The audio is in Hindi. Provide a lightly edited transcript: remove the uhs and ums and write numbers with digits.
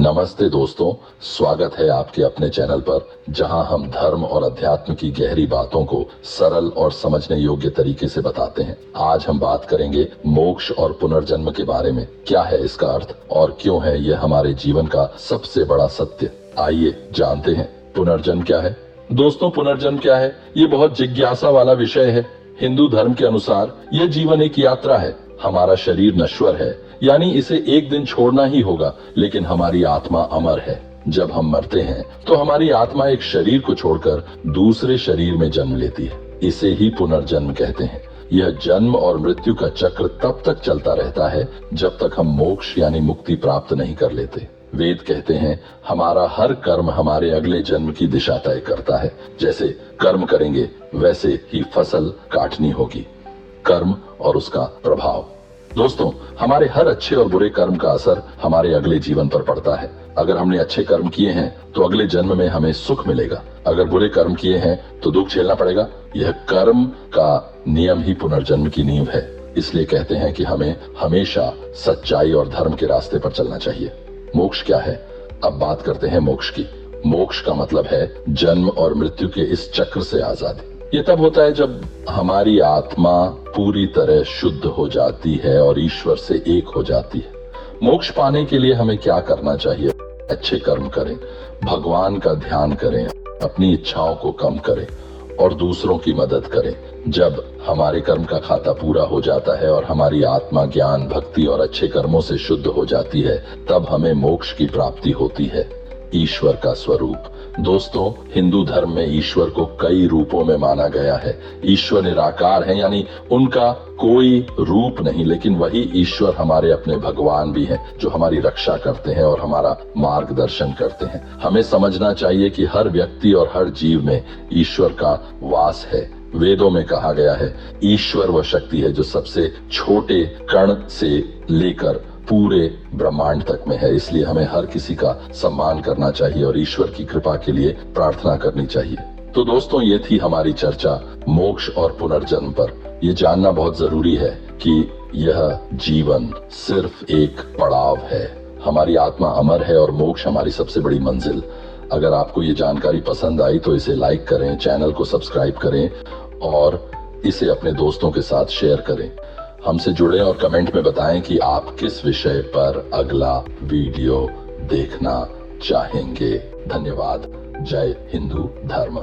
नमस्ते दोस्तों, स्वागत है आपके अपने चैनल पर जहां हम धर्म और अध्यात्म की गहरी बातों को सरल और समझने योग्य तरीके से बताते हैं। आज हम बात करेंगे मोक्ष और पुनर्जन्म के बारे में। क्या है इसका अर्थ और क्यों है यह हमारे जीवन का सबसे बड़ा सत्य। आइए जानते हैं पुनर्जन्म क्या है। दोस्तों, पुनर्जन्म क्या है, ये बहुत जिज्ञासा वाला विषय है। हिंदू धर्म के अनुसार यह जीवन एक यात्रा है। हमारा शरीर नश्वर है, यानी इसे एक दिन छोड़ना ही होगा, लेकिन हमारी आत्मा अमर है। जब हम मरते हैं तो हमारी आत्मा एक शरीर को छोड़कर दूसरे शरीर में जन्म लेती है। इसे ही पुनर्जन्म कहते हैं। यह जन्म और मृत्यु का चक्र तब तक चलता रहता है जब तक हम मोक्ष यानी मुक्ति प्राप्त नहीं कर लेते। वेद कहते हैं हमारा हर कर्म हमारे अगले जन्म की दिशा तय करता है। जैसे कर्म करेंगे वैसे ही फसल काटनी होगी। कर्म और उसका प्रभाव। दोस्तों, हमारे हर अच्छे और बुरे कर्म का असर हमारे अगले जीवन पर पड़ता है। अगर हमने अच्छे कर्म किए हैं तो अगले जन्म में हमें सुख मिलेगा। अगर बुरे कर्म किए हैं तो दुख झेलना पड़ेगा। यह कर्म का नियम ही पुनर्जन्म की नींव है। इसलिए कहते हैं कि हमें हमेशा सच्चाई और धर्म के रास्ते पर चलना चाहिए। मोक्ष क्या है? अब बात करते हैं मोक्ष की। मोक्ष का मतलब है जन्म और मृत्यु के इस चक्र से आजादी। ये तब होता है जब हमारी आत्मा पूरी तरह शुद्ध हो जाती है और ईश्वर से एक हो जाती है। मोक्ष पाने के लिए हमें क्या करना चाहिए? अच्छे कर्म करें, भगवान का ध्यान करें, अपनी इच्छाओं को कम करें और दूसरों की मदद करें। जब हमारे कर्म का खाता पूरा हो जाता है और हमारी आत्मा ज्ञान, भक्ति और अच्छे कर्मों से शुद्ध हो जाती है, तब हमें मोक्ष की प्राप्ति होती है। ईश्वर का स्वरूप। दोस्तों, हिंदू धर्म में ईश्वर को कई रूपों में माना गया है। ईश्वर निराकार है, यानी उनका कोई रूप नहीं, लेकिन वही ईश्वर हमारे अपने भगवान भी हैं, जो हमारी रक्षा करते हैं और हमारा मार्गदर्शन करते हैं। हमें समझना चाहिए कि हर व्यक्ति और हर जीव में ईश्वर का वास है। वेदों में कहा गया है ईश्वर वह शक्ति है जो सबसे छोटे कण से लेकर पूरे ब्रह्मांड तक में है। इसलिए हमें हर किसी का सम्मान करना चाहिए और ईश्वर की कृपा के लिए प्रार्थना करनी चाहिए। तो दोस्तों, ये थी हमारी चर्चा मोक्ष और पुनर्जन्म पर। ये जानना बहुत जरूरी है कि यह जीवन सिर्फ एक पड़ाव है। हमारी आत्मा अमर है और मोक्ष हमारी सबसे बड़ी मंजिल। अगर आपको ये जानकारी पसंद आई तो इसे लाइक करें, चैनल को सब्सक्राइब करें और इसे अपने दोस्तों के साथ शेयर करें। हमसे जुड़ें और कमेंट में बताएं कि आप किस विषय पर अगला वीडियो देखना चाहेंगे। धन्यवाद। जय हिंदू धर्म।